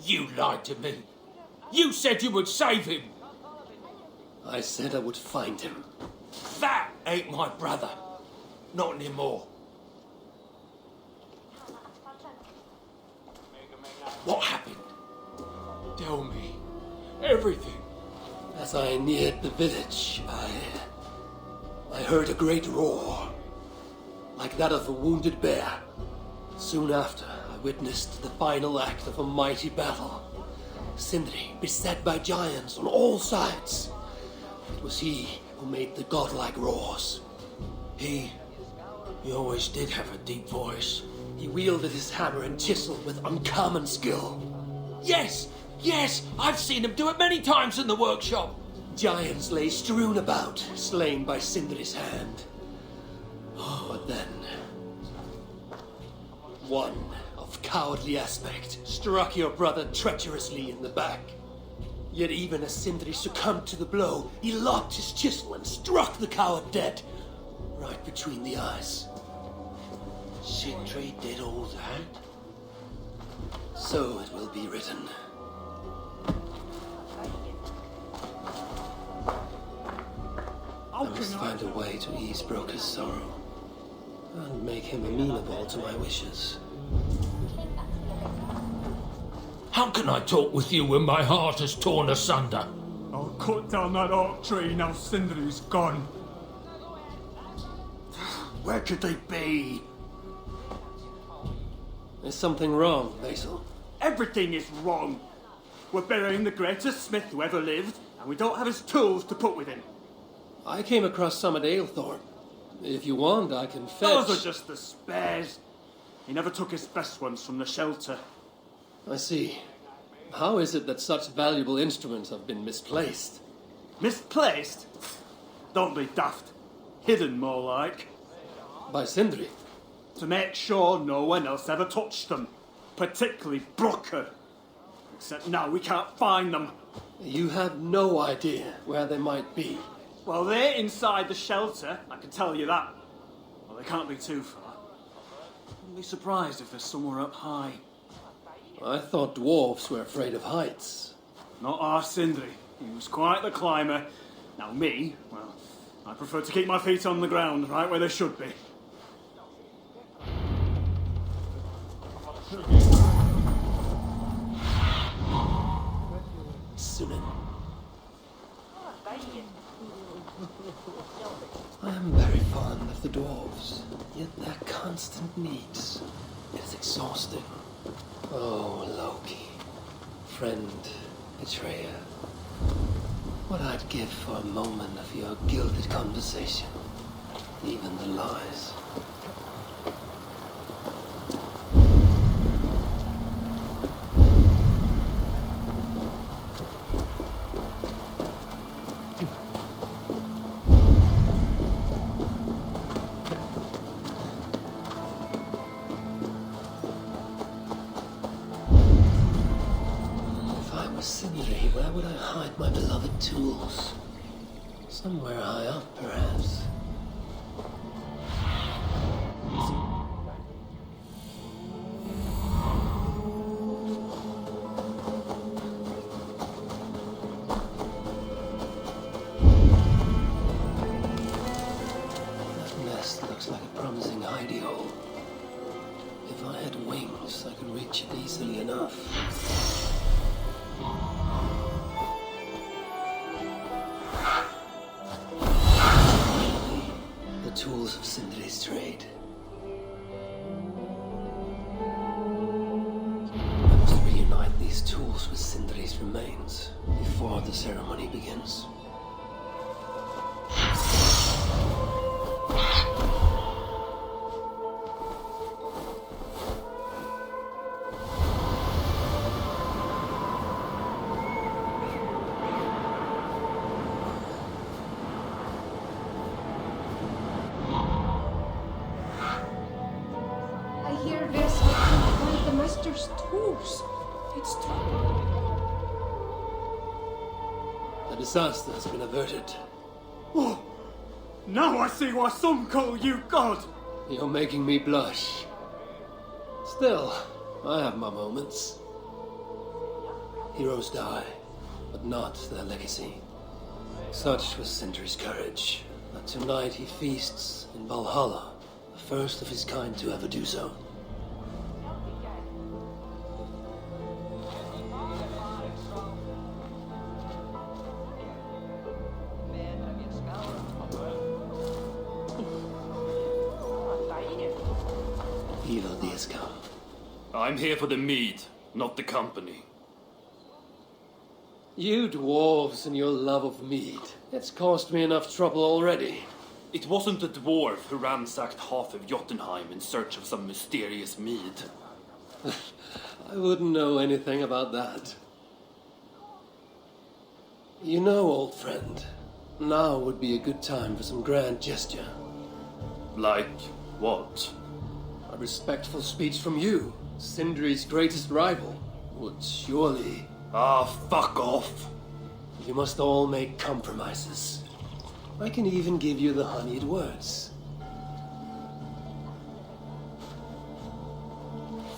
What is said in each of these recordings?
You lied to me. You said you would save him. I said I would find him. That ain't my brother. Not anymore. What happened? Tell me. Everything. As I neared the village, I heard a great roar, like that of a wounded bear. Soon after, I witnessed the final act of a mighty battle. Sindri beset by giants on all sides. It was he who made the godlike roars. He always did have a deep voice. He wielded his hammer and chisel with uncommon skill. Yes! I've seen him do it many times in the workshop. Giants lay strewn about, slain by Sindri's hand. But then, one of cowardly aspect struck your brother treacherously in the back. Yet even as Sindri succumbed to the blow, he locked his chisel and struck the coward dead, right between the eyes. Sindri did all that? So it will be written. I must find a way to ease Broker's sorrow and make him amenable to my wishes. How can I talk with you when my heart is torn asunder? I'll cut down that oak tree now Sindri's gone. Where could they be? There's something wrong, Basil. Everything is wrong. We're burying the greatest smith who ever lived, and we don't have his tools to put with him. I came across some at Aylthorpe. If you want, I can fetch... Those are just the spares. He never took his best ones from the shelter. I see. How is it that such valuable instruments have been misplaced? Misplaced? Don't be daft. Hidden, more like. By Sindri? To make sure no one else ever touched them. Particularly Brooker. Except now we can't find them. You have no idea where they might be. Well, they're inside the shelter, I can tell you that. Well, they can't be too far. Wouldn't be surprised if they're somewhere up high. I thought dwarves were afraid of heights. Not our Sindri. He was quite the climber. Now me, well, I prefer to keep my feet on the ground, right where they should be. Sunan. I am very fond of the dwarves, yet their constant needs is exhausting. Oh, Loki, friend, betrayer, what I'd give for a moment of your gilded conversation, even the lies. Sindri, where would I hide my beloved tools? Somewhere high up, perhaps. That nest looks like a promising hidey hole. If I had wings, I could reach it easily enough. The tools of Sindri's trade. I must reunite these tools with Sindri's remains before the ceremony begins. It's true. The disaster has been averted. Oh, now I see why some call you God. You're making me blush. Still, I have my moments. Heroes die, but not their legacy. Such was Sindri's courage, that tonight he feasts in Valhalla, the first of his kind to ever do so. Evil days come. I'm here for the mead, not the company. You dwarves and your love of mead. It's caused me enough trouble already. It wasn't a dwarf who ransacked half of Jotunheim in search of some mysterious mead. I wouldn't know anything about that. You know, old friend, now would be a good time for some grand gesture. Like what? A respectful speech from you, Sindri's greatest rival, would surely... Ah, fuck off! You must all make compromises. I can even give you the honeyed words.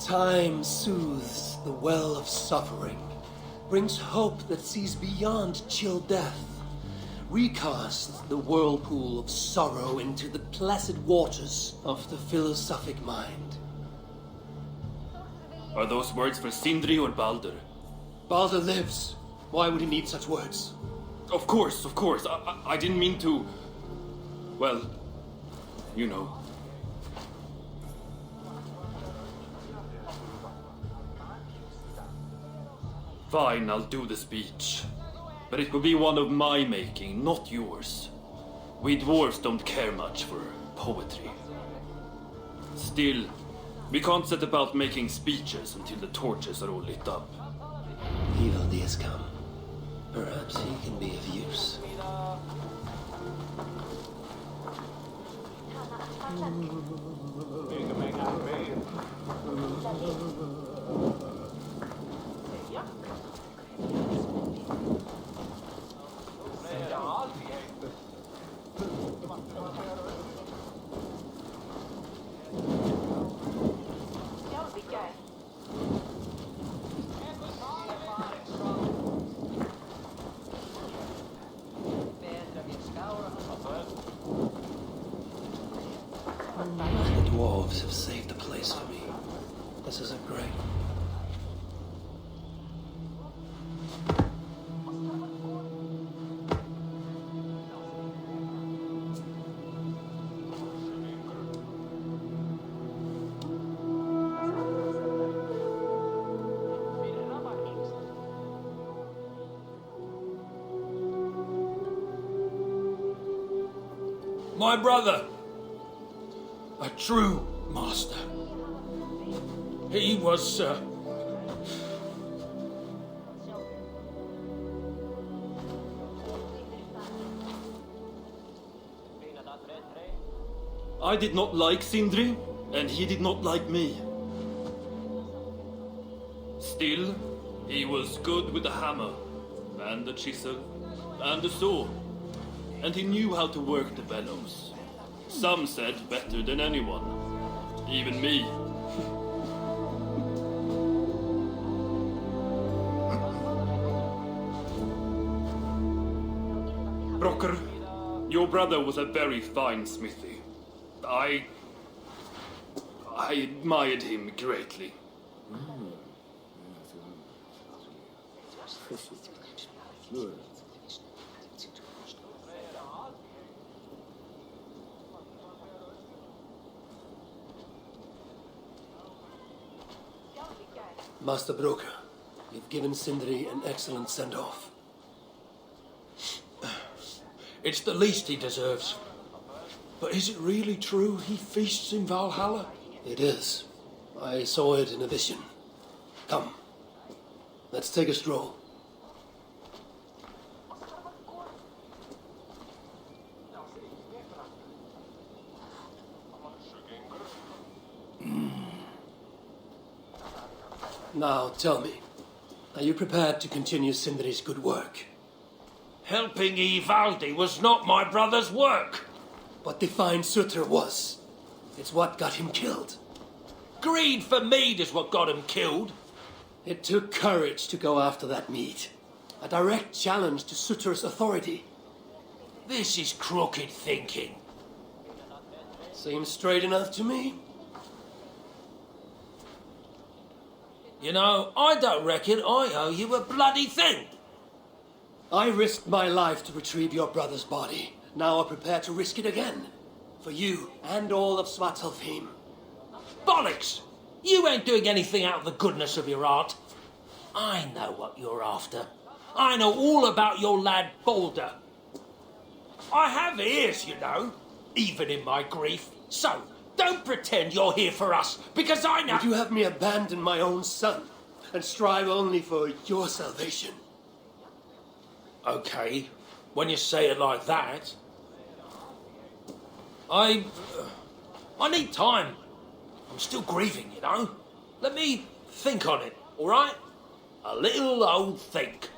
Time soothes the well of suffering, brings hope that sees beyond chill death, recasts the whirlpool of sorrow into the placid waters of the philosophic mind. Are those words for Sindri or Baldur? Baldur lives. Why would he need such words? Of course. I didn't mean to... Well, you know. Fine, I'll do the speech. But it will be one of my making, not yours. We dwarves don't care much for poetry. Still, we can't set about making speeches until the torches are all lit up. Evil days come. Perhaps he can be of use. The dwarves have saved the place for me. This is a great... My brother, a true master. He was, I did not like Sindri, and he did not like me. Still, he was good with the hammer, and the chisel, and the saw. And he knew how to work the bellows. Some said better than anyone. Even me. Brocker, your brother was a very fine smithy. I admired him greatly. Master Broker, you've given Sindri an excellent send-off. it's the least he deserves. But is it really true he feasts in Valhalla? It is. I saw it in a vision. Come, let's take a stroll. Now, tell me, are you prepared to continue Sindri's good work? Helping Ivaldi was not my brother's work. What defined Surtr was. It's what got him killed. Greed for mead is what got him killed. It took courage to go after that meat. A direct challenge to Sutur's authority. This is crooked thinking. Seems straight enough to me. You know, I don't reckon I owe you a bloody thing. I risked my life to retrieve your brother's body. Now I'm prepared to risk it again. For you and all of Svartalfheim. Bollocks! You ain't doing anything out of the goodness of your heart. I know what you're after. I know all about your lad Balder. I have ears, you know, even in my grief. So, don't pretend you're here for us, because I know... Would you have me abandon my own son and strive only for your salvation? Okay, when you say it like that... I need time. I'm still grieving, you know. Let me think on it, all right? A little old think.